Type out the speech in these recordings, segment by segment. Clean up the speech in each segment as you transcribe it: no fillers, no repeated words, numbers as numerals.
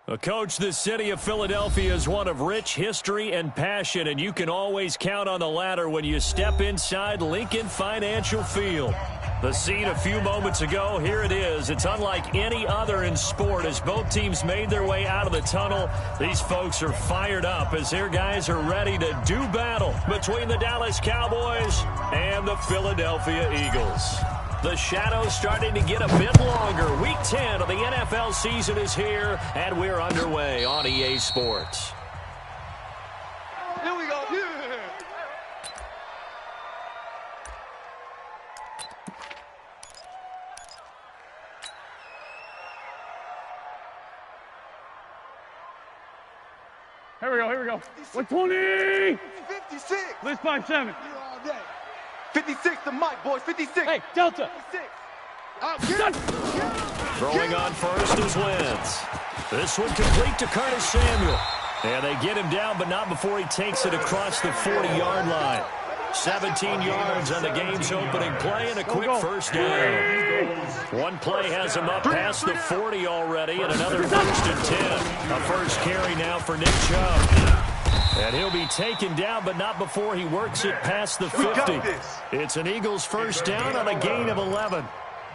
Well, Coach, the city of Philadelphia is one of rich history and passion, and you can always count on the latter when you step inside Lincoln Financial Field. The scene a few moments ago, here it is. It's unlike any other in sport as both teams made their way out of the tunnel. These folks are fired up as their guys are ready to do battle between the Dallas Cowboys and the Philadelphia Eagles. The shadow's starting to get a bit longer. Week 10 of the NFL season is here, and we're underway on EA Sports. Here we go. Yeah. Here we go. 120! 56! List 5-7. Here all day. 56 to Mike, boys. 56. Hey, Delta. 56. Throwing on first is Wentz. This one complete to Curtis Samuel. And they get him down, but not before he takes it across the 40-yard line. 17 yards on the game's opening play and a quick first down. One play has him up past the 40 already, and another first and 10. A first carry now for Nick Chubb. And he'll be taken down, but not before he works it past the 50. It's an Eagles first down on a gain of 11.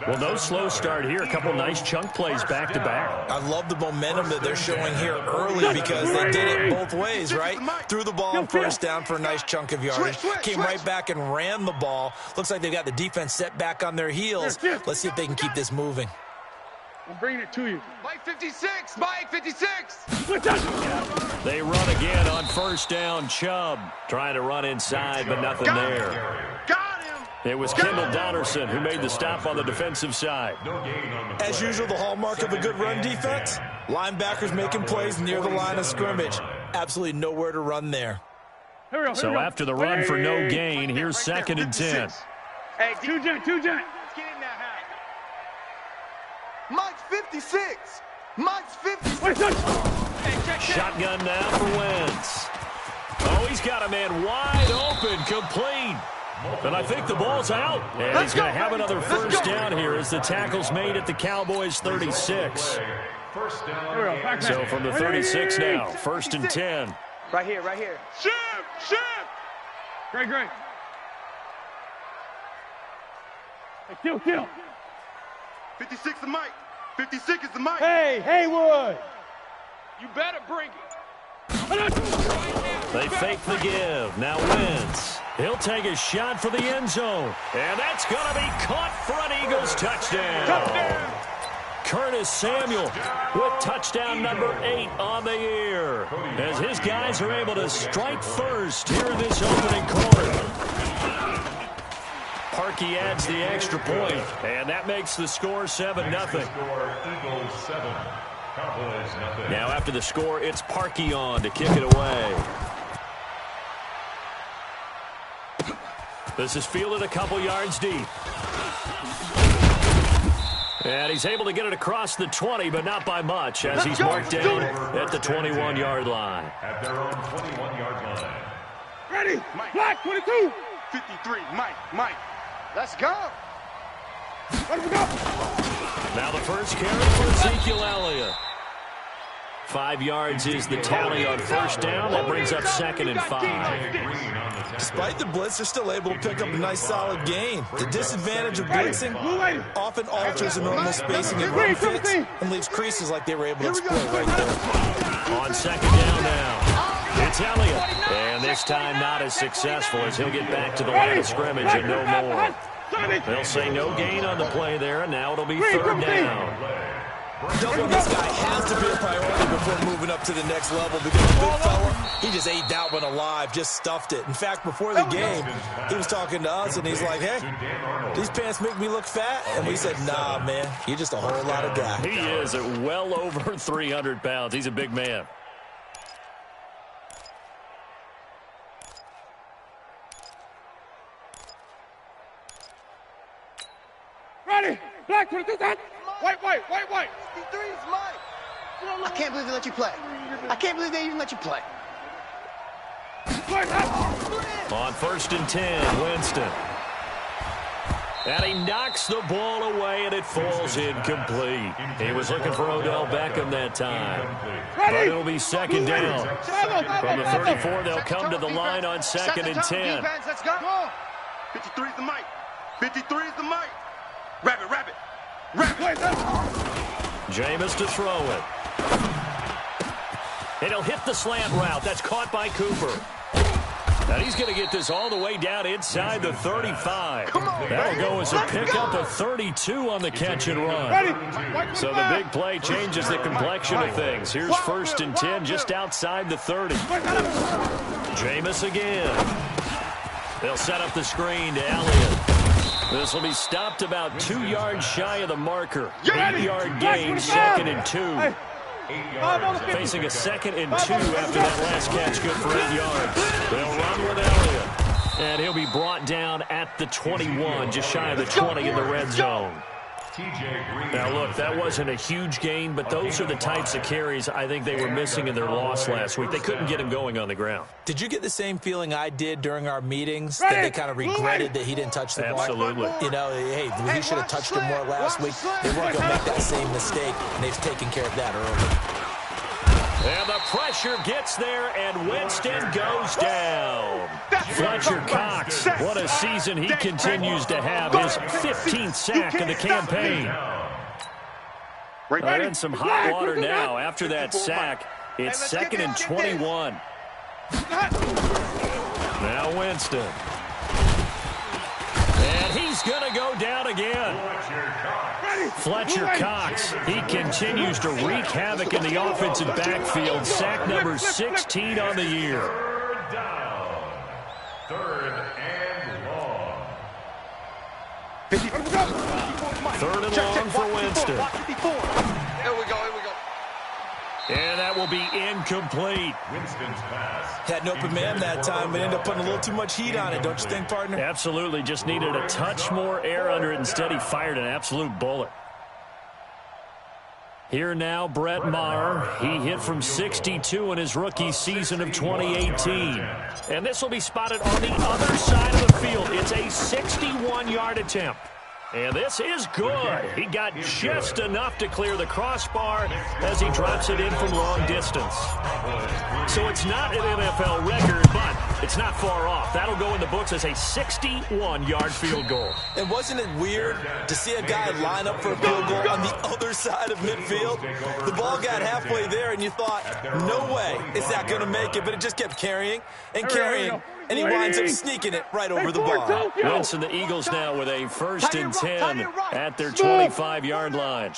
Well, no slow start here. A couple nice chunk plays back-to-back. I love the momentum that they're showing here early because they did it both ways, right? Threw the ball on first down for a nice chunk of yardage. Came right back and ran the ball. Looks like they've got the defense set back on their heels. Let's see if they can keep this moving. I'm bringing it to you. Mike 56. Mike 56. They run again on first down. Chubb trying to run inside, but nothing there. Got him. It was Kendall Donnerson who made the stop on the defensive side. As usual, the hallmark of a good run defense, linebackers making plays near the line of scrimmage. Absolutely nowhere to run there. So after the run for no gain, here's second and 10. Hey, two jet. Get in that hat. Mike's 56. Mike's 56. Shotgun now for Wentz. Oh, he's got a man wide open, complete. And I think the ball's out. And he's going to have another first down here as the tackle's made at the Cowboys' 36. So from the 36 now, first and 10. Right here. Shift. Great. Hey, kill. 56 to Mike. 56 is the Mike. Hey, Haywood. You better bring it. They fake the give. Now Wentz. He'll take a shot for the end zone. And that's going to be caught for an Eagles touchdown. Curtis Samuel with touchdown number 8 on the year. As his guys are able to strike first here in this opening quarter. Parkey adds the extra point, and that makes the score 7-0. Now after the score, it's Parkey on to kick it away. This is fielded a couple yards deep. And he's able to get it across the 20, but not by much, as he's marked down at the 21-yard line. At their own 21-yard line. Ready, Black 22. 53, Mike. Let's go. Let's go. Now the first carry for Ezekiel Elliott. 5 yards is the tally on first down. That brings up second and 5. Despite the blitz, they're still able to pick up a nice, solid gain. The disadvantage of blitzing often alters the normal spacing and run fits and leaves creases like they were able to exploit right there. On second down now, it's Elliott. And this time not as successful as he'll get back to the line of scrimmage and no more. They'll say no gain on the play there, and now it'll be third down. Doubling this guy has to be a priority before moving up to the next level because the big fella, he just ate that one alive, just stuffed it. In fact, before the game, he was talking to us, and he's like, hey, these pants make me look fat? And we said, nah, man, you're just a whole lot of guy. He is at well over 300 pounds. He's a big man. Ready, Black 22. White. 53 is Mike. I can't believe they let you play. I can't believe they even let you play. On first and 10, Winston. And he knocks the ball away, and it falls incomplete. He was looking for Odell Beckham that time. But it'll be second down. From the 34, they'll come to the line on second and 10. Let's go. 53 is the mic. 53 is the mic. Rabbit. Jameis to throw it. And he'll hit the slant route. That's caught by Cooper. And he's going to get this all the way down inside the 35. That'll go as a pickup of 32 on the catch and run. So the big play changes the complexion of things. Here's first and 10 just outside the 30. Jameis again. They'll set up the screen to Elliott. This will be stopped about 2 yards shy of the marker. 8-yard gain, second and 2. Facing a second and 2 after that last catch, good for 8 yards. They'll run with Elliott. And he'll be brought down at the 21, just shy of the 20 in the red zone. Now, look, that wasn't a huge gain, but those are the types of carries I think they were missing in their loss last week. They couldn't get him going on the ground. Did you get the same feeling I did during our meetings, that they kind of regretted that he didn't touch the ball? Absolutely. You know, hey, he should have touched it more last week. They weren't going to make that same mistake, and they've taken care of that early. And the pressure gets there, and Winston goes down. Fletcher Cox, what a season he continues to have. His 15th sack of the campaign. They're in some hot water now. After that sack, it's second and 21. Now Winston. And he's going to go down again. Fletcher Cox, he continues to wreak havoc in the offensive backfield. Sack number 16 on the year. Third down. Third and long. Third and long for Winston. Here we go. And that will be incomplete. Winston's pass. Had an open man that time, but ended up putting a little too much heat on it, don't you think, partner? Absolutely. Just needed a touch more air under it. Instead, he fired an absolute bullet. Here now, Brett Maher. He hit from 62 in his rookie season of 2018. And this will be spotted on the other side of the field. It's a 61-yard attempt. And this is good. He got just enough to clear the crossbar as he drops it in from long distance. So it's not an NFL record, but it's not far off. That'll go in the books as a 61-yard field goal. And wasn't it weird to see a guy line up for a field goal on the other side of midfield? The ball got halfway there, and you thought, no way is that going to make it, but it just kept carrying and carrying. And he winds up sneaking it right over the bar. Wentz and the Eagles now with a first and 10 at their 25-yard line.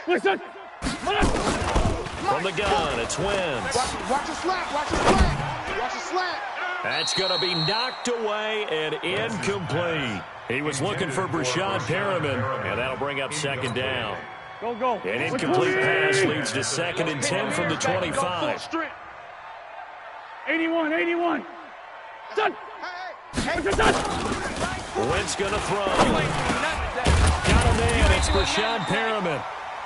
Listen. From the gun, it's Wentz. Watch the slant. That's going to be knocked away and incomplete. He was looking for Brashad Perriman, and that'll bring up second down. Go. An incomplete pass leads to second and 10 from the 25. 81. Done. Wentz going to throw. Got him in. It's Brashad Perriman.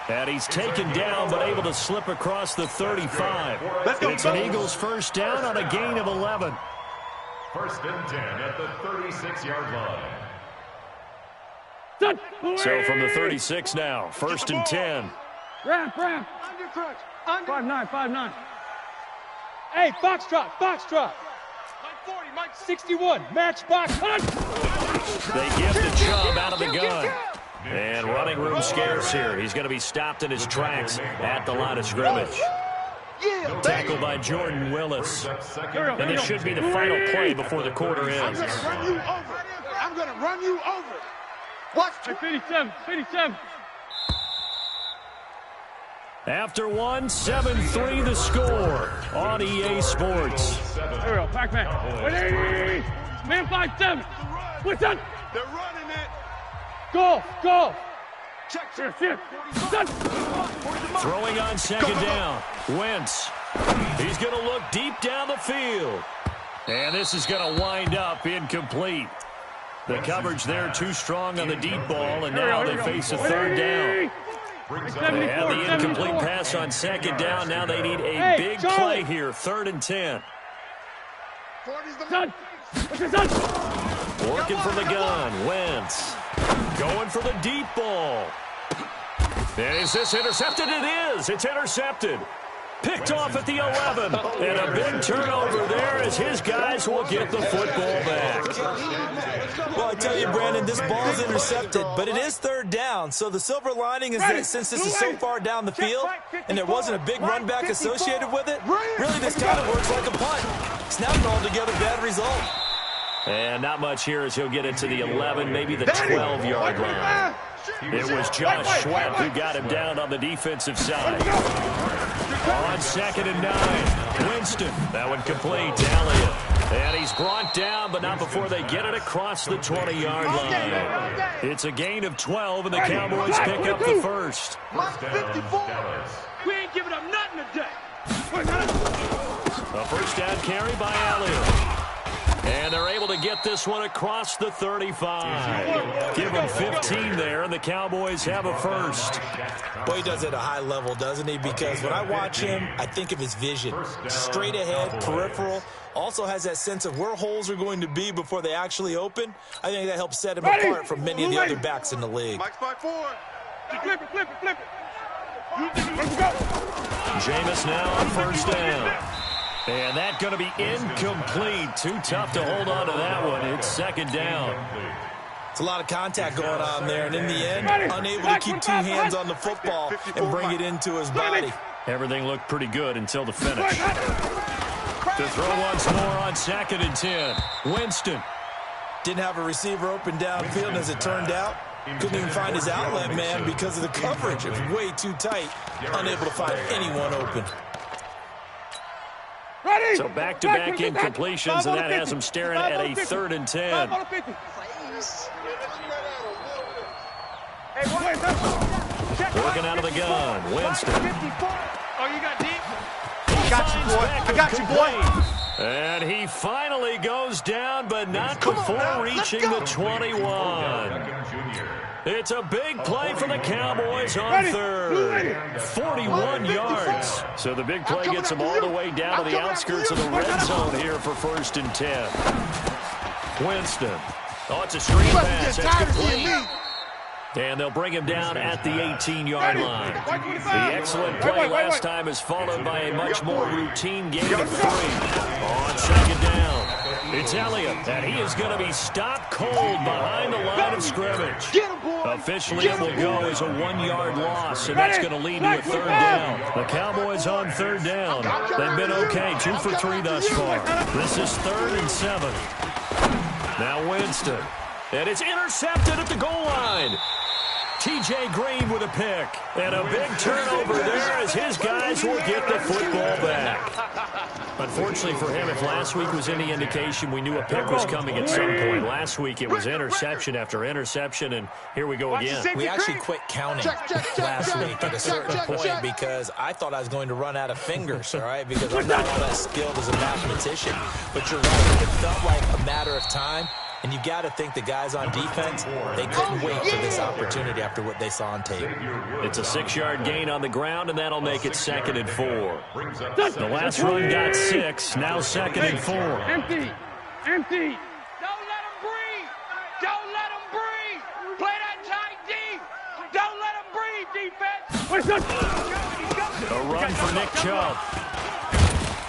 And he's taken down but able to slip across the 35. It's an Eagles first down on a gain of 11. First and 10 at the 36-yard line. Done. So from the 36 now, first and 10. Ramp. Under crunch. 5'9". Hey, Foxtrot. Mike 40, Mike 61. Match box. They give the Chubb out of the gun. And running room scarce here. He's going to be stopped in his tracks at the line of scrimmage. Tackled by Jordan Willis. And this should be the final play before the quarter ends. I'm going to run you over. Watch. 57. After one, 7-3 the score on EA Sports. There we go. Pac-Man. 180. Man 5-7. What's that? They're running it. Go. Check. Here. Done. Throwing on second down. Wentz. He's going to look deep down the field. And this is going to wind up incomplete. The coverage there too strong on the deep ball, and now they face a third down. They have the incomplete pass on second down. Now they need a big play here. Third and 10. Done. Working from the gun. Wentz. Going for the deep ball. And is this intercepted? It is. It's intercepted. Picked off at the 11. And a big turnover there as his guys will get the football back. Well, I tell you, Brandon, this ball's intercepted, but it is third down. So the silver lining is that since this is so far down the field and there wasn't a big run back associated with it, really this kind of works like a punt. It's not an altogether bad result. And not much here as he'll get it to the 11, maybe the 12-yard line. It was Josh Sweat who got him down on the defensive side. On 2nd and 9, Winston. That one complete to Elliott. And he's brought down, but not before they get it across the 20-yard line. It's a gain of 12, and the Cowboys pick up the first. We ain't giving up nothing today. A first down carry by Elliott. And they're able to get this one across the 35. Give them 15 there, and the Cowboys have a first. Well, he does it at a high level, doesn't he? Because when I watch him, I think of his vision. Straight ahead, peripheral. Also has that sense of where holes are going to be before they actually open. I think that helps set him apart from many of the other backs in the league. Mike's 5-4. Flip it. Jameis now on first down. And that's going to be incomplete. Too tough to hold on to that one. It's 2nd down. It's a lot of contact going on there, and in the end, unable to keep two hands on the football and bring it into his body. Everything looked pretty good until the finish. To throw once more on 2nd and 10. Winston. Didn't have a receiver open downfield, and as it turned out, couldn't even find his outlet man because of the coverage. It was way too tight, unable to find anyone open. So back-to-back incompletions, and that has them staring at a 3rd and 10. Working out of the gun, Winston. Oh, you got deep? I got you, boy. And he finally goes down, but not before reaching the 21. It's a big play for the Cowboys on 3rd. 41 yards. So the big play gets them all the way down to the outskirts of the red zone here for 1st and 10. Winston. Oh, it's a screen pass. That's complete. And they'll bring him down at the 18-yard line. The excellent play last time is followed by a much more routine gain of 3. On 2nd down, it's Elliott, and he is going to be stopped cold behind the line of scrimmage. Officially, it will go as a 1-yard loss, and that's going to lead to a 3rd down. The Cowboys on 3rd down. They've been okay, 2 for 3 thus far. This is 3rd and 7. Now Winston, and it's intercepted at the goal line. T.J. Green with a pick. And a big turnover there as his guys will get the football back. Unfortunately for him, if last week was any indication, we knew a pick was coming at some point. Last week it was interception after interception, and here we go again. We actually quit counting last week at a certain point because I thought I was going to run out of fingers, all right, because I'm not all that skilled as a mathematician. But you're right, it felt like a matter of time. And you got to think the guys on defense, they couldn't wait for this opportunity after what they saw on tape. It's a 6-yard gain on the ground, and that'll make it 2nd and 4. The last run got 6, now 2nd and 4. Empty. Don't let him breathe. Don't let him breathe. Play that tight deep. Don't let him breathe, defense. A run for Nick Chubb.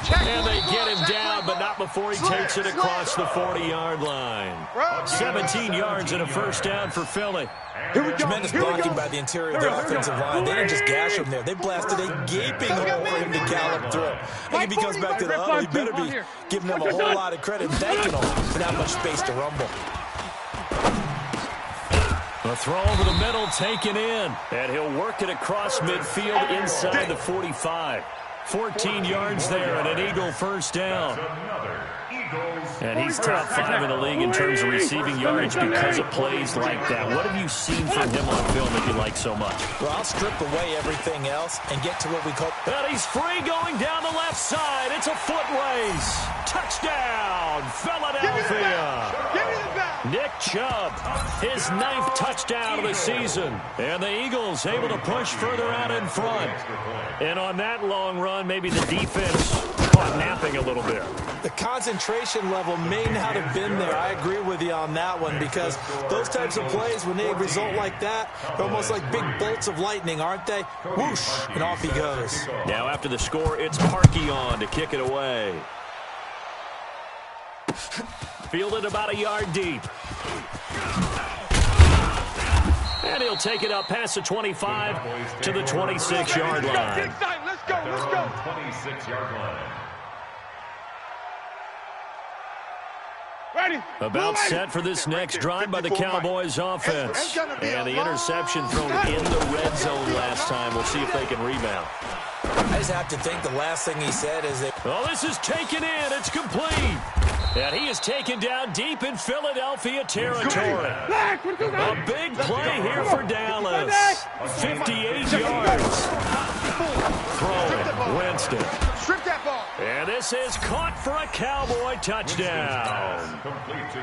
And they get him down, but not before he takes it across the 40-yard line. 17 yards and a first down for Philly. Tremendous blocking by the interior of the offensive line. They didn't just gash him there. They blasted a gaping hole for him to gallop through. I think if he comes back to the huddle, he better be giving them a whole lot of credit and thanking them for that much space to rumble. A throw over the middle taken in, and he'll work it across midfield inside the 45. 14 yards there and an Eagle first down. And he's top 5 in the league in terms of receiving yards because of plays like that. What have you seen from him on film that you like so much? Well, I'll strip away everything else and get to what we call... And he's free going down the left side. It's a foot race. Touchdown, Philadelphia. Nick Chubb, his 9th touchdown of the season. And the Eagles able to push further out in front. And on that long run, maybe the defense caught napping a little bit. The concentration level may not have been there. I agree with you on that one, because those types of plays, when they result like that, they're almost like big bolts of lightning, aren't they? Whoosh, and off he goes. Now after the score, it's Parkey on to kick it away. Fielded about a yard deep. And he'll take it up past the 25 to the 26-yard line. Let's go, let's go. 26-yard line. Ready. About set for this next drive by the Cowboys offense. And the interception thrown in the red zone last time. We'll see if they can rebound. I just have to think the last thing he said is that... Oh, this is taken in. It's complete. And he is taken down deep in Philadelphia territory. A big play here for Dallas. 58 yards. Throwing Winston. Strip that ball. And this is caught for a Cowboy touchdown.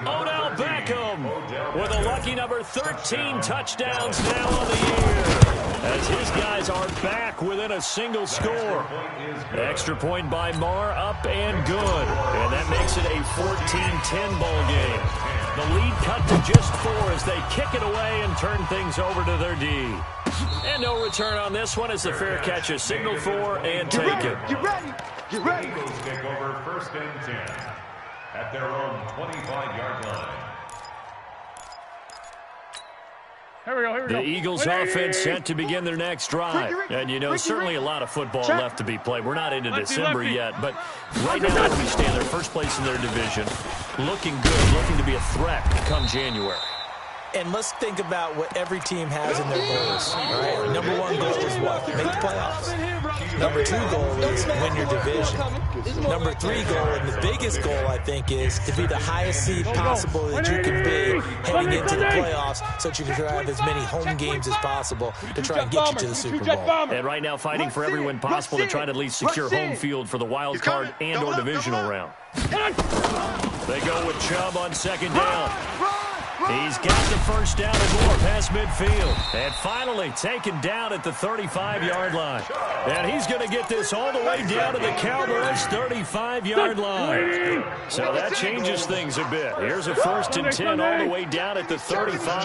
Odell Beckham with a lucky number 13 touchdowns now on the year, as his guys are back within a single score. Extra point by Marr, up and good. And that makes it a 14-10 ball game. The lead cut to just 4 as they kick it away and turn things over to their D. And no return on this one as the fair catch is signaled for and taken. Get ready. Get ready. Eagles take over 1st and 10 at their own 25-yard line. Here we go, here we go. The Eagles offense set to begin their next drive. And, you know, certainly a lot of football left to be played. We're not into December yet, but right now as we stand there, first place in their division, looking good, looking to be a threat come January. And let's think about what every team has in their goals. Right? Number 1 goal is what? Make the playoffs. Number 2 goal is win your division. Number 3 goal, and the biggest goal, I think, is to be the highest seed possible that you can be heading into the playoffs, so that you can have as many home games as possible to try and get you to the Super Bowl. And right now fighting for every win possible to try to at least secure home field for the wild card and or divisional round. They go with Chubb on 2nd down. He's got the first down and more past midfield. And finally taken down at the 35-yard line. And he's going to get this all the way down to the Cowboys' 35-yard line. So that changes things a bit. Here's a 1st and 10 all the way down at the 35.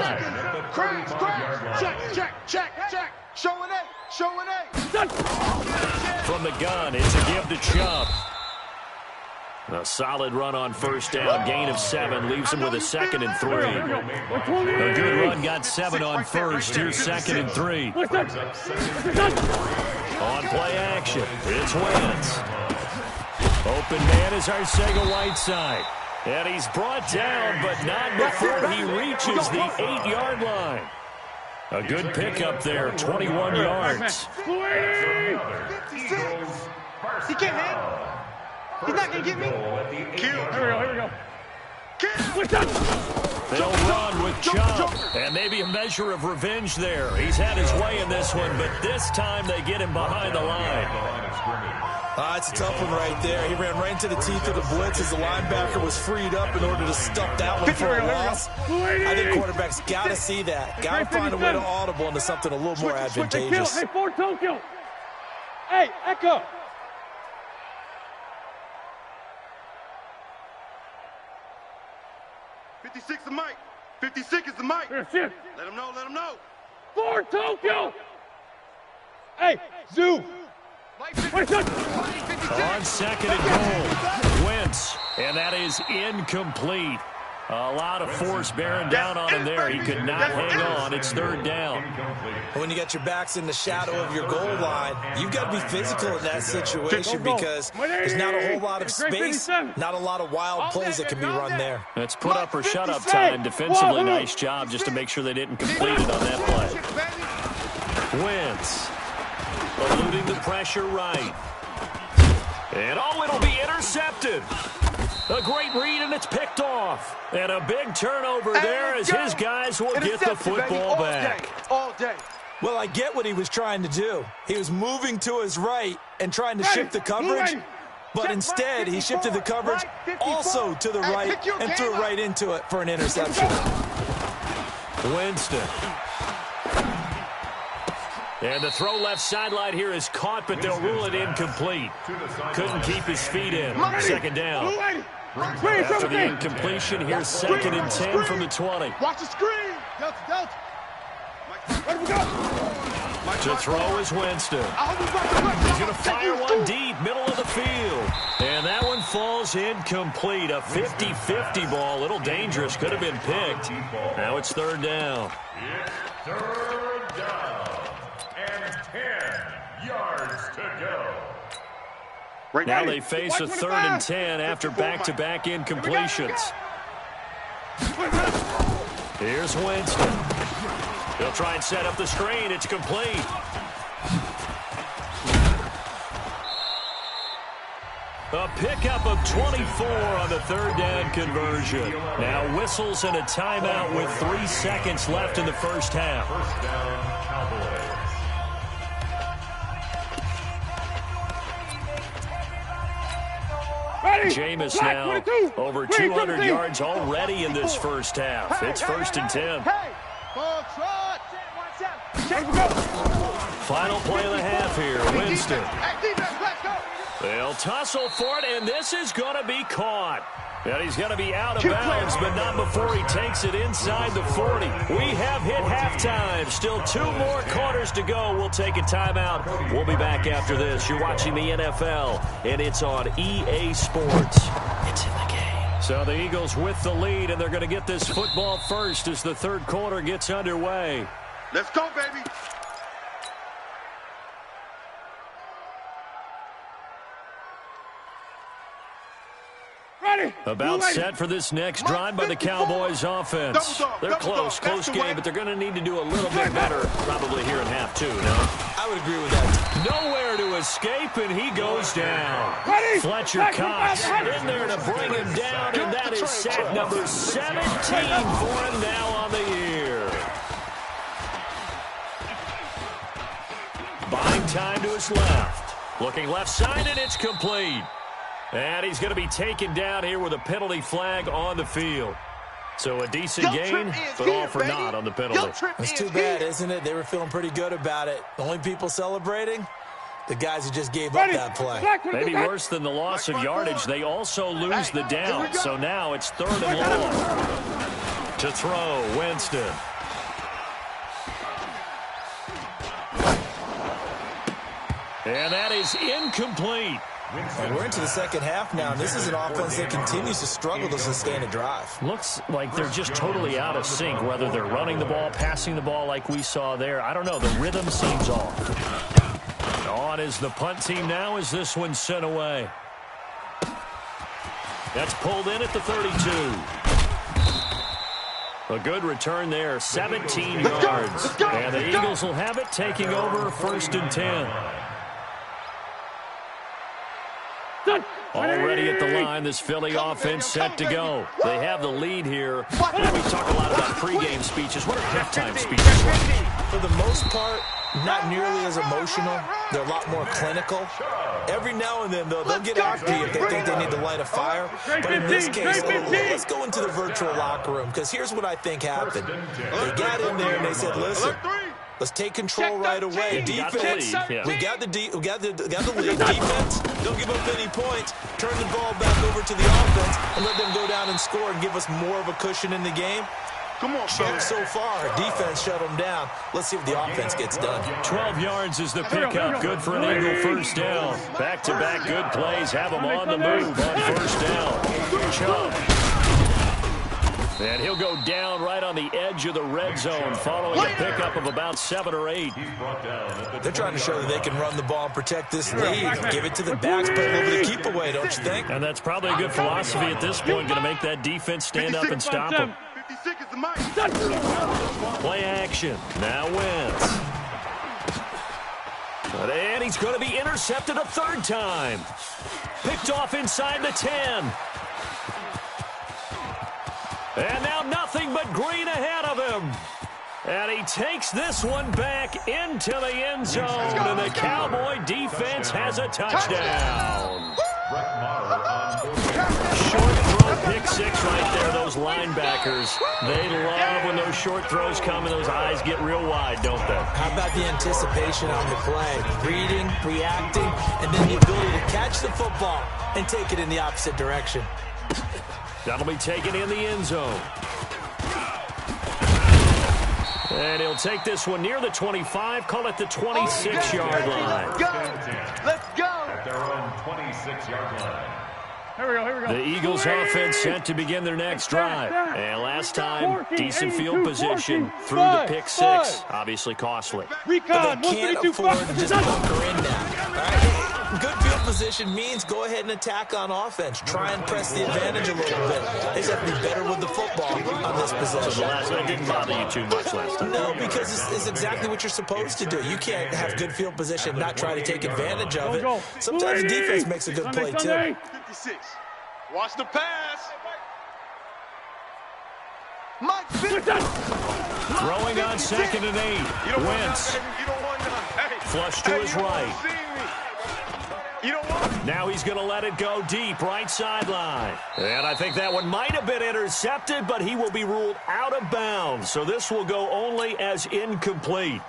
Check. Showing A. From the gun, it's a give to Chubb. A solid run on 1st down, gain of 7, leaves him with a 2nd and 3. A good run, got 7 on 1st, here's 2nd and 3. On play action, it's Wentz. Open man is Arcega-Whiteside. And he's brought down, but not before he reaches the 8-yard line. A good pickup there, 21 yards. He can't hit. He's not going to get me. Here we go. They'll run with Chubb, and maybe a measure of revenge there. He's had his way in this one, but this time they get him behind the line. It's a tough one right there. He ran right into the teeth of the blitz as the linebacker was freed up in order to stop that one for a loss. I think quarterbacks got to see that. Got to find a way to audible into something a little more advantageous. Hey, Fort Tokyo. Hey, Echo. 56 is Mike. 56 is the Mike. Here, shit. Let him know. For Tokyo. Hey, Zoo. Wait, on 2nd and goal, Wentz, and that is incomplete. A lot of force bearing down on him there. He could not hang on. It's 3rd down. When you got your backs in the shadow of your goal line, you've got to be physical in that situation because there's not a whole lot of space, not a lot of wild plays that can be run there. It's put up or shut up time. Defensively, nice job just to make sure they didn't complete it on that play. Wentz eluding the pressure right. And it'll be intercepted. A great read, and it's picked off. And a big turnover there as his guys will get the football back. All day. Well, I get what he was trying to do. He was moving to his right and trying to shift the coverage, but instead he shifted the coverage also to the right and threw right into it for an interception. Winston. And the throw left sideline here is caught, but they'll rule it incomplete. Couldn't keep his feet in. Second down. After the incompletion, here's 2nd and 10 from the 20. Watch the screen. Delta. To throw is Winston. He's going to fire one deep, middle of the field. And that one falls incomplete. A 50-50 ball, a little dangerous, could have been picked. Now it's 3rd down. It's 3rd down and 10 yards to go. Now they face a 3rd and 10 after back-to-back incompletions. Here's Winston. He'll try and set up the screen. It's complete. A pickup of 24 on the 3rd down conversion. Now whistles and a timeout with 3 seconds left in the first half. First down, Cowboys. Jameis now over 200 yards already in this first half. It's 1st and 10. Final play of the half here. Winston. They'll tussle for it, and this is going to be caught. And he's going to be out of bounds, but not before he takes it inside the 40. We have hit halftime. Still 2 more quarters to go. We'll take a timeout. We'll be back after this. You're watching the NFL, and it's on EA Sports. It's in the game. So the Eagles with the lead, and they're going to get this football first as the 3rd quarter gets underway. Let's go, baby. About set for this next drive by the Cowboys offense. They're close game, but they're going to need to do a little bit better probably here in half 2, no? I would agree with that. Nowhere to escape, and he goes down. Fletcher Cox in there to bring him down, and that is sack number 17 for him now on the year. Buying time to his left. Looking left side, and it's complete. And he's going to be taken down here with a penalty flag on the field. So a decent gain, but all for naught on the penalty. It's too bad, isn't it? They were feeling pretty good about it. The only people celebrating, the guys who just gave up that play. Maybe worse than the loss of yardage, they also lose the down. So now it's 3rd and long. To throw, Winston. And that is incomplete. And we're into the second half now, and this is an offense that continues to struggle to sustain a drive. Looks like they're just totally out of sync, whether they're running the ball, passing the ball like we saw there. I don't know. The rhythm seems off. On is the punt team now as this one's sent away. That's pulled in at the 32. A good return there, 17 yards. And the Eagles will have it, taking over 1st and 10. Already at the line, this Philly offense set to go. They have the lead here. You know, we talk a lot about pregame speeches. What are halftime speeches like? For the most part, not nearly as emotional. They're a lot more clinical. Every now and then, though, they'll get after you if they think they need to light a fire. But in this case, let's go into the virtual locker room, because here's what I think happened. They got in there and they said, listen, let's take control right away. Defense, we got the lead. Defense, don't give up any points. Turn the ball back over to the offense and let them go down and score and give us more of a cushion in the game. Come on, check so far. Defense shut them down. Let's see if the offense gets done. 12 yards is the pickup. Good for an Eagle first down. Back-to-back good plays have them on the move on first down. Chubb. And he'll go down right on the edge of the red zone following a pickup of about 7 or 8. They're trying to show that they can run the ball and protect this lead. Give it to the backs, play a little bit of keep away, don't you think? And that's probably a good philosophy at this point, going to make that defense stand up and stop them. Play action. Now Wentz. And he's going to be intercepted a 3rd time. Picked off inside the 10. And now nothing but green ahead of him. And he takes this one back into the end zone. And the Cowboy defense has a touchdown. Short throw, pick six right there. Those linebackers, they love when those short throws come and those eyes get real wide, don't they? How about the anticipation on the play? Reading, reacting, and then the ability to catch the football and take it in the opposite direction. That'll be taken in the end zone. And he'll take this one near the 25, call it the 26-yard line. Let's go. At their own 26-yard line. Here we go. The Eagles offense set to begin their next drive. And last time, decent field position through the pick six. Obviously costly. Recon, But they can't 132, afford to just bunker in now. All right? Good field position means go ahead and attack on offense. Try and press the advantage a little bit. They just have to be better with the football on this possession. So the last one didn't bother you too much last time. No, because it's exactly what you're supposed to do. You can't have good field position and not try to take advantage of it. Sometimes the defense makes a good play, too. 56. Watch the pass. Mike, Throwing on 2nd and 8. Wentz. You don't want none. Hey. Flush to his right. You don't want. Now he's going to let it go deep, right sideline. And I think that one might have been intercepted, but he will be ruled out of bounds. So this will go only as incomplete.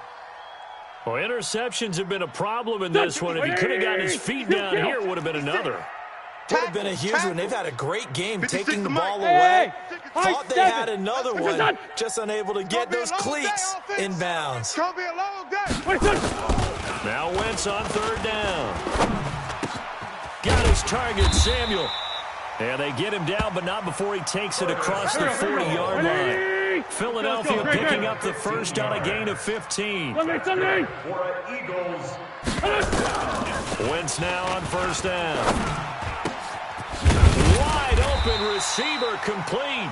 Well, interceptions have been a problem in this one. If he could have gotten his feet down here, it would have been another. Would have been a huge one. They've had a great game taking the ball away. Thought they had another one, just unable to get those cleats in bounds. Gonna be a long day. Now Wentz on 3rd down. Got his target, Samuel. And they get him down, but not before he takes it across the 40-yard line. Philadelphia picking up the first on a gain of 15. For Eagles. Wentz now on 1st down. Wide open receiver complete.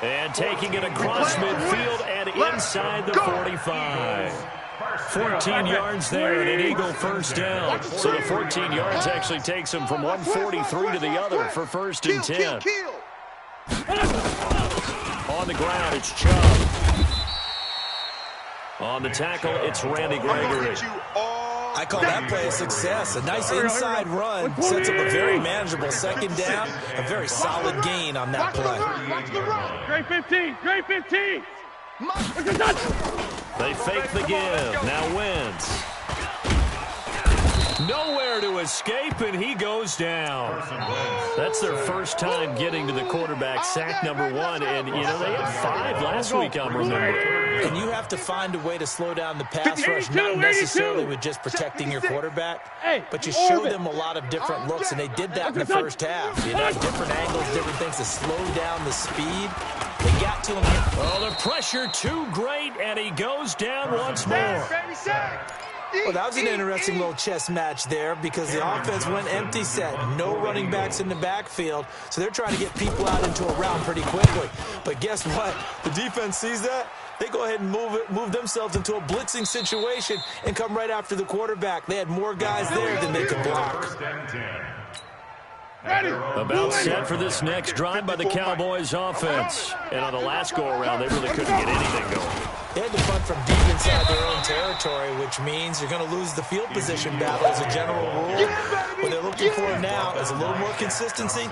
And taking it across midfield and inside the 45. 14 yards there and an Eagle first down. So the 14 yards actually takes him from 143 to the other for 1st and 10. On the ground, it's Chubb. On the tackle, it's Randy Gregory. I call that play a success. A nice inside run sets up a very manageable 2nd down. A very solid gain on that play. Great 15. Great 15. They fake the give. Now Wentz. Nowhere to escape, and he goes down. That's their first time getting to the quarterback, sack number 1. And, you know, they had 5 last week, I'm remembering. And you have to find a way to slow down the pass rush, not necessarily with just protecting your quarterback, but you show them a lot of different looks, and they did that in the first half. You know, different angles, different things to slow down the speed. They got to him. Oh, the pressure too great, and he goes down once more. Well, that was an interesting little chess match there because the offense went empty set. No running backs in the backfield, so they're trying to get people out into a route pretty quickly. But guess what? The defense sees that. They go ahead and move themselves into a blitzing situation and come right after the quarterback. They had more guys there than they could block. About set for this next drive by the Cowboys offense. And on the last go-around, they really couldn't get anything going. They had to punt from deep inside their own territory, which means you're going to lose the field position battle as a general rule. What they're looking for now is a little more consistency,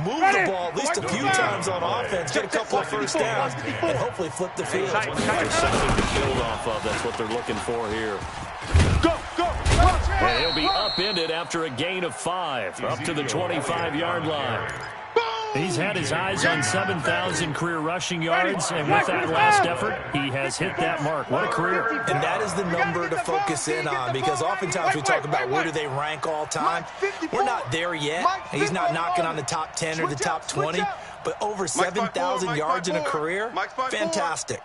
move the ball at least a few times on offense, get a couple of first downs, and hopefully flip the field. There's something to build off of. That's what they're looking for here. And he'll be upended after a gain of 5, up to the 25-yard line. He's had his eyes on 7,000 career rushing yards, and with that last effort, he has hit that mark. What a career. And that is the number to focus in on, because oftentimes we talk about where do they rank all time. We're not there yet. He's not knocking on the top 10 or the top 20, but over 7,000 yards in a career, fantastic.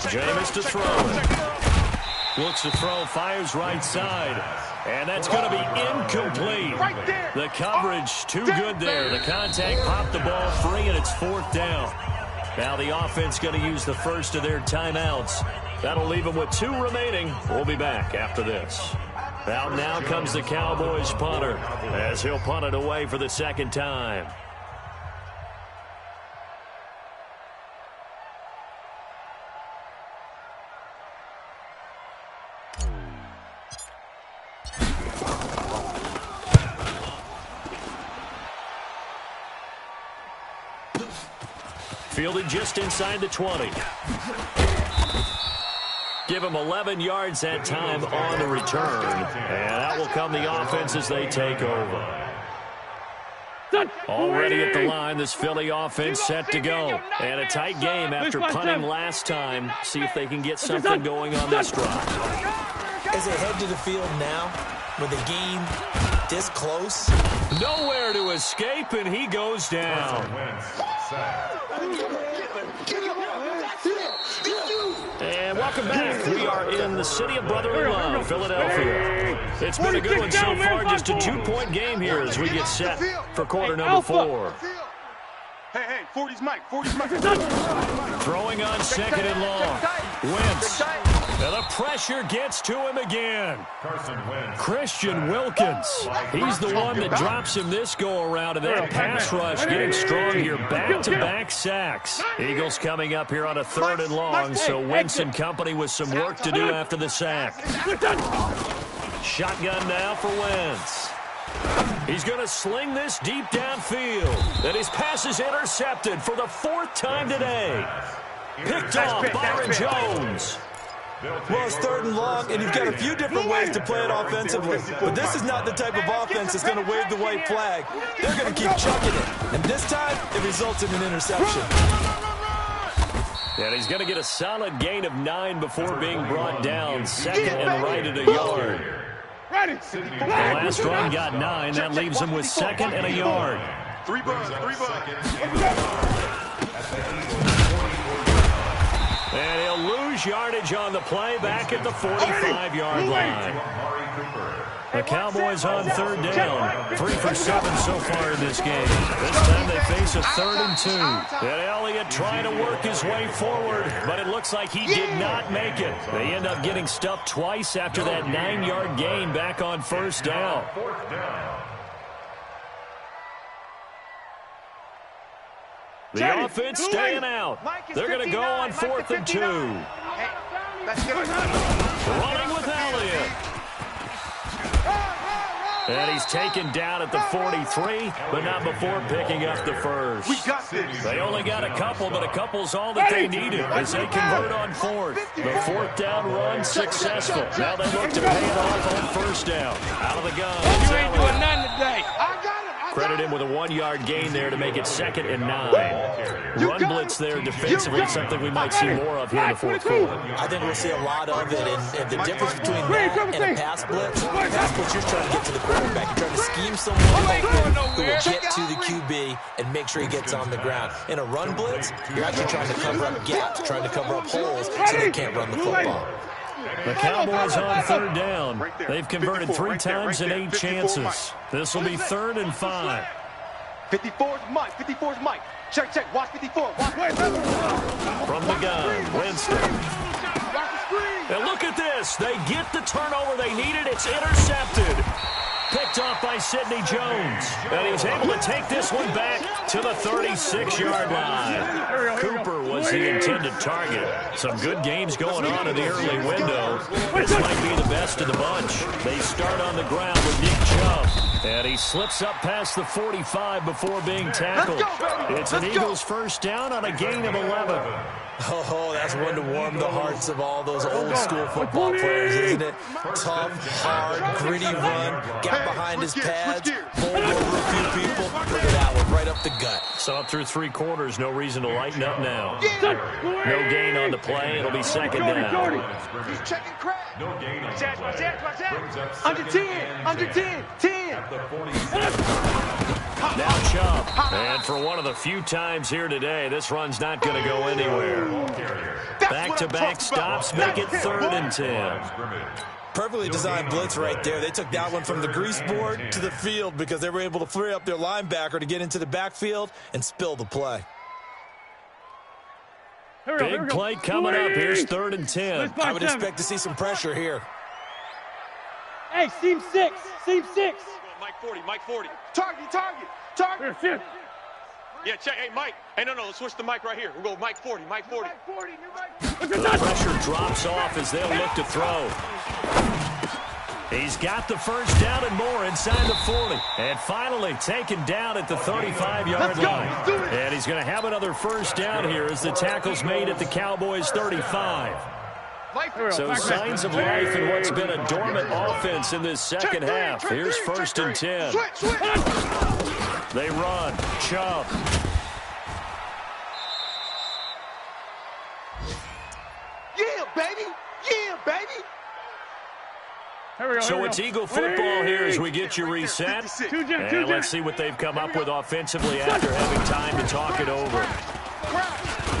Jameis to throw. Looks to throw, fires right side. And that's going to be incomplete. The coverage too good there. The contact popped the ball free, and it's 4th down. Now the offense going to use the first of their timeouts. That'll leave them with 2 remaining. We'll be back after this. Out now comes the Cowboys punter as he'll punt it away for the 2nd time. Fielded just inside the 20. Give him 11 yards that time on the return. And that will come the offense as they take over. Already at the line, this Philly offense set to go. And a tight game after punting last time. See if they can get something going on this drive. As they head to the field now, with the game this close. Nowhere to escape, and he goes down. And welcome back. We are in the city of brotherly love, Philadelphia. It's been a good one so far. Just a 2-point game here as we get set for quarter number 4. Hey, 40's Mike. 40's Mike. Throwing on second and long. Wentz. And the pressure gets to him again. Christian Wilkins. He's the one that drops him this go-around. And that pass rush getting strong here. Back-to-back sacks. Eagles coming up here on a 3rd and long. So Wentz and company with some work to do after the sack. Shotgun now for Wentz. He's going to sling this deep downfield. And his pass is intercepted for the 4th time today. Picked off Byron Jones. Well, it's 3rd and long, and you've got a few different ways to play it offensively. But this is not the type of offense that's going to wave the white flag. They're going to keep chucking it. And this time, it results in an interception. And he's going to get a solid gain of 9 before being brought down. 2nd and right at a yard. The last run got 9. That leaves him with 2nd and a yard. 3 bucks. And he'll lose yardage on the play back at the 45-yard line. The Cowboys on 3rd down. 3 for 7 so far in this game. This time they face a 3rd and 2. And Elliott trying to work his way forward, but it looks like he did not make it. They end up getting stuffed twice after that 9-yard gain back on 1st down. The offense staying out. They're going to go on 4th and 2. Running with Elliott. And he's taken down at the 43, but not before picking up the first. They only got a couple, but a couple's all that they needed as they convert on 4th. The 4th down run successful. Now they look to pay it off on 1st down. Out of the gun. You ain't doing nothing today. Credit him with a 1-yard gain there to make it 2nd and 9. Run blitz there defensively, something we might see more of here in the 4th quarter. I think we'll see a lot of it, and the difference between that and a pass blitz, you're trying to get to the quarterback. You're trying to scheme someone who will get to the QB and make sure he gets on the ground. In a run blitz, you're actually trying to cover up gaps, trying to cover up holes so they can't run the football. The Cowboys on 3rd down. They've converted 3 times in 8 chances. This will be 3rd and 5. 54's Mike. Check. Watch 54. From the gun, Winston. And look at this. They get the turnover they needed. It's intercepted. Picked off by Sidney Jones. And he's able to take this one back to the 36-yard line. Cooper was the intended target. Some good games going on in the early window. This might be the best of the bunch. They start on the ground with Nick Chubb. And he slips up past the 45 before being tackled. It's an Eagles 1st down on a gain of 11. Oh, that's one to warm the hearts of all those old-school football players, isn't it? Tough, hard, gritty run, got behind his pads, bowled over a few people. Look at that one, right up the gut. Saw it through 3 quarters, no reason to lighten up now. No gain on the play, it'll be 2nd down. He's checking crap. No gain on the Watch play. that. Under 10. 10. Now Chubb. And for one of the few times here today, this run's not going to go anywhere. Back-to-back stops make it 3rd and 10. Perfectly designed blitz right there. They took that one from the grease board to the field because they were able to free up their linebacker to get into the backfield and spill the play. Big play coming up. Here's 3rd and 10. I would expect to see some pressure here. Hey, seam 6. Mike 40. Target. Yeah, check. Hey, Mike. Hey, no, let's switch the mic right here. We'll go Mike 40. The pressure drops off as they'll look to throw. He's got the first down and more inside the 40. And finally taken down at the 35-yard line. And he's going to have another first down here as the tackle's made at the Cowboys' 35. So signs of life in what's been a dormant offense in this second half. Here's 1st and 10. They run. Chubb. Yeah, baby. Yeah, baby. So it's Eagle football here as we get you reset. And let's see what they've come up with offensively after having time to talk it over.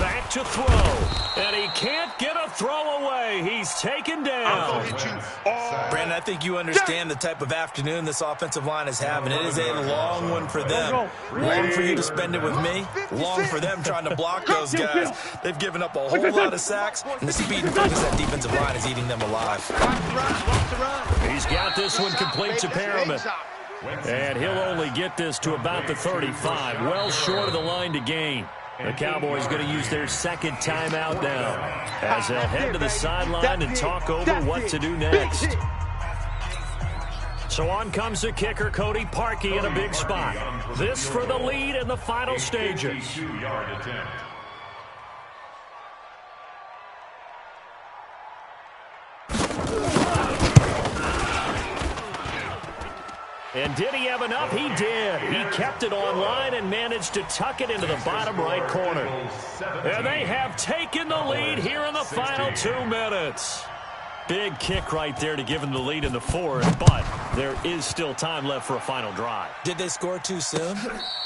Back to throw. And he can't get a throw away. He's taken down. Brandon, I think you understand the type of afternoon this offensive line is having. It is a long one for them. Long for you to spend it with me. Long for them trying to block those guys. They've given up a whole lot of sacks, and the speed and focus of that defensive line is eating them alive. He's got this one complete to Perriman. And he'll only get this to about the 35. Well short of the line to gain. The Cowboys going to use their second timeout now as they'll head to the sideline and talk over what to do next. So on comes the kicker, Cody Parkey, in a big spot. This for the lead in the final stages. And did he have enough? He did. He kept it online and managed to tuck it into the bottom right corner. And they have taken the lead here in the final 2 minutes. Big kick right there to give them the lead in the 4th, but there is still time left for a final drive. Did they score too soon?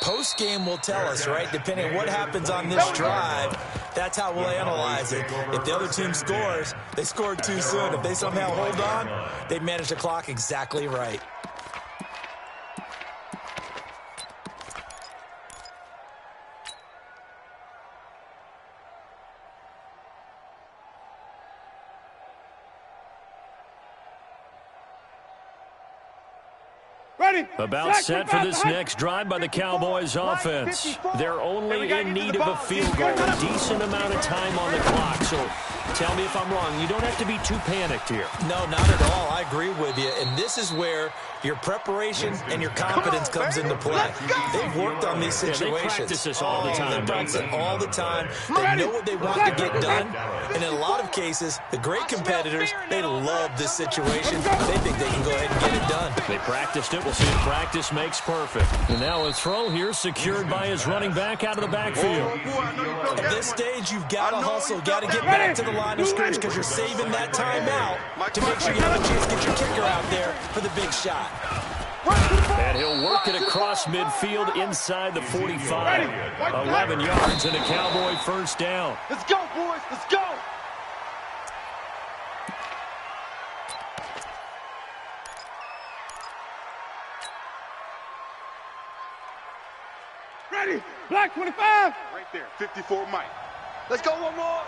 Post-game will tell us, right? Depending on what happens on this drive, that's how we'll analyze it. If the other team scores, they scored too soon. If they somehow hold on, they manage the clock exactly right. About set for this next drive by the Cowboys offense. They're only in need of a field goal, a decent amount of time on the clock. So tell me if I'm wrong. You don't have to be too panicked here. No, not at all. I agree with you. And this is where your preparation and your confidence comes into play. They've worked on these situations. They practice this all the time. They practice it all the time. They know what they want to get done. And in a lot of cases, the great competitors, they love this situation. They think they can go ahead and get it done. They practiced it. We'll see if practice makes perfect. And now a throw here secured by his running back out of the backfield. At this stage, you've got to hustle. Got to get back to the line of scrimmage because you're saving that timeout to make sure you have a chance to get your kicker out there for the big shot. And he'll work it across midfield inside the 45. 11 yards and a Cowboy first down. Let's go, boys. Let's go. Ready. Black 25. Right there. 54 Mike. Let's go one more.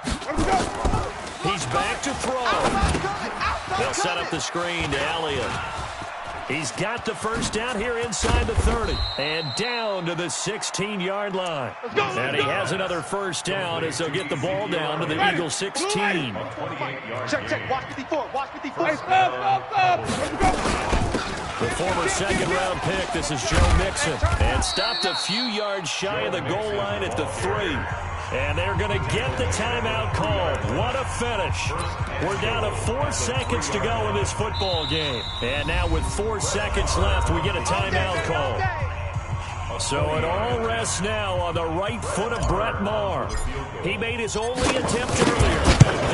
Let's go. He's back to throw. They'll set up the screen to Elliott. He's got the first down here inside the 30. And down to the 16-yard line. And he has another first down as they'll get the ball down to the Eagles 16. Check. Watch 54. Watch 54. Hey, stop. Let's go. The former second-round pick, this is Joe Mixon. And stopped a few yards shy of the goal line at the 3. And they're going to get the timeout called. What a finish. We're down to 4 seconds to go in this football game. And now with 4 seconds left, we get a timeout call. So it all rests now on the right foot of Brett Maher. He made his only attempt earlier.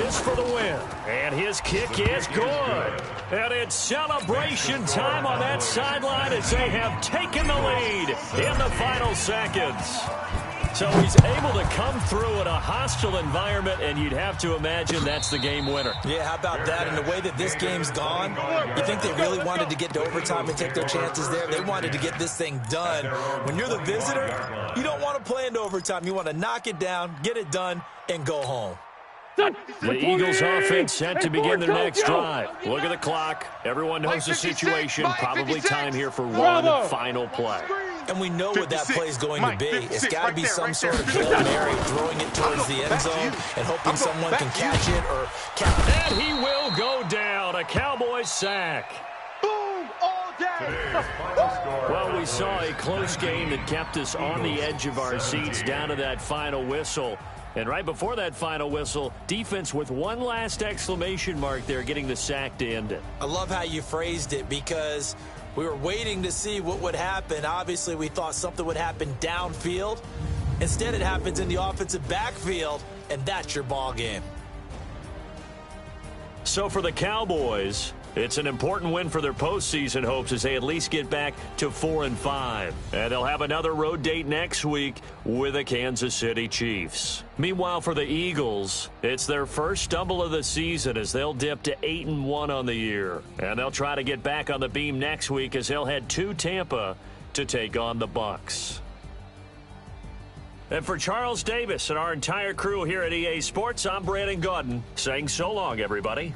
This for the win. And his kick is good. And it's celebration time on that sideline as they have taken the lead in the final seconds. So he's able to come through in a hostile environment, and you'd have to imagine that's the game winner. Yeah, how about that? And the way that this game's gone, you think they really wanted to get to overtime and take their chances there? They wanted to get this thing done. When you're the visitor, you don't want to play into overtime. You want to knock it down, get it done, and go home. The Eagles offense set to begin their next drive. Look at the clock. Everyone knows the situation. Probably time here for one final play. And we know what that play is going to be. It's got to be some sort of Hail Mary, throwing it towards the end zone and hoping someone can catch it or catch it. And he will go down. the Cowboys sack. Boom all day. Today's final score. Well, we saw a close game that kept us on the edge of our seats down to that final whistle. And right before that final whistle, defense with one last exclamation mark there, getting the sack to end it. I love how you phrased it, because we were waiting to see what would happen. Obviously, we thought something would happen downfield. Instead, it happens in the offensive backfield, and that's your ball game. So for the Cowboys, it's an important win for their postseason hopes as they at least get back to 4-5. And they'll have another road date next week with the Kansas City Chiefs. Meanwhile, for the Eagles, it's their first stumble of the season as they'll dip to 8-1 on the year. And they'll try to get back on the beam next week as they'll head to Tampa to take on the Bucs. And for Charles Davis and our entire crew here at EA Sports, I'm Brandon Gaudin saying so long, everybody.